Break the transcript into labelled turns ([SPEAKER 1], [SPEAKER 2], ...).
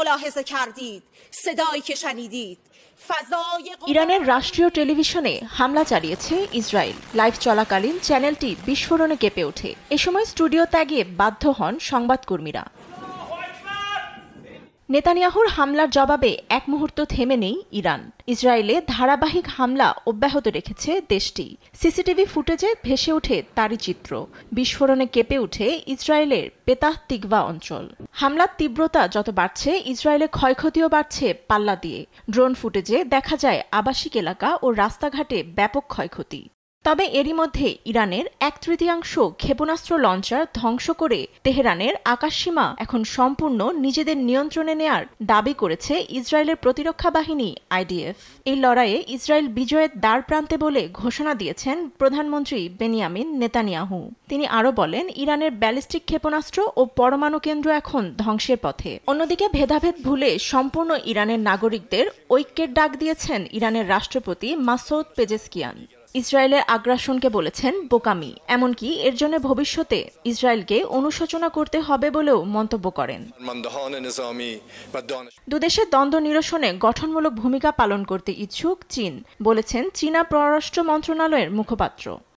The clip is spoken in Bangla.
[SPEAKER 1] ملاحظه کردید صدایی که شنیدید
[SPEAKER 2] ইরানের রাষ্ট্রীয় টেলিভিশনে হামলা চালিয়েছে ইসরায়েল। লাইভ চলাকালীন চ্যানেলটি বিস্ফোরণে কেঁপে ওঠে। এ সময় স্টুডিও ত্যাগে বাধ্য হন সংবাদকর্মীরা। নেতানিয়াহুর হামলার জবাবে এক মুহূর্ত থেমে নেই ইরান। ইসরায়েলে ধারাবাহিক হামলা অব্যাহত রেখেছে দেশটি। সিসিটিভি ফুটেজে ভেসে ওঠে তারই চিত্র। বিস্ফোরণে কেঁপে ওঠে ইসরায়েলের পেতাহ তিকভা অঞ্চল। হামলার তীব্রতা যত বাড়ছে, ইসরায়েলে ক্ষয়ক্ষতিও বাড়ছে পাল্লা দিয়ে। ড্রোন ফুটেজে দেখা যায় আবাসিক এলাকা ও রাস্তাঘাটে ব্যাপক ক্ষয়ক্ষতি। তবে এরই মধ্যে ইরানের 1/3 ক্ষেপণাস্ত্র লঞ্চার ধ্বংস করে তেহরানের আকাশসীমা এখন সম্পূর্ণ নিজেদের নিয়ন্ত্রণে নেয়ার দাবি করেছে ইসরায়েলের প্রতিরক্ষা বাহিনী আইডিএফ। এই লড়াইয়ে ইসরায়েল বিজয়ের দ্বার প্রান্তে বলে ঘোষণা দিয়েছেন প্রধানমন্ত্রী বেনিয়ামিন নেতানিয়াহু। তিনি আরও বলেন, ইরানের ব্যালিস্টিক ক্ষেপণাস্ত্র ও পরমাণু কেন্দ্র এখন ধ্বংসের পথে। অন্যদিকে ভেদাভেদ ভুলে সম্পূর্ণ ইরানের নাগরিকদের ঐক্যের ডাক দিয়েছেন ইরানের রাষ্ট্রপতি মাসউদ পেজেশকিয়ান। ইসরায়েলের আগ্রাসনকে বলেছেন বোকামি, এমনকি এর জন্য ভবিষ্যতে ইসরায়েলকে অনুশোচনা করতে হবে বলেও মন্তব্য করেন। দুদেশের দ্বন্দ্ব নিরসনে গঠনমূলক ভূমিকা পালন করতে ইচ্ছুক চীন, বলেছেন চীনা পররাষ্ট্র মন্ত্রণালয়ের মুখপাত্র।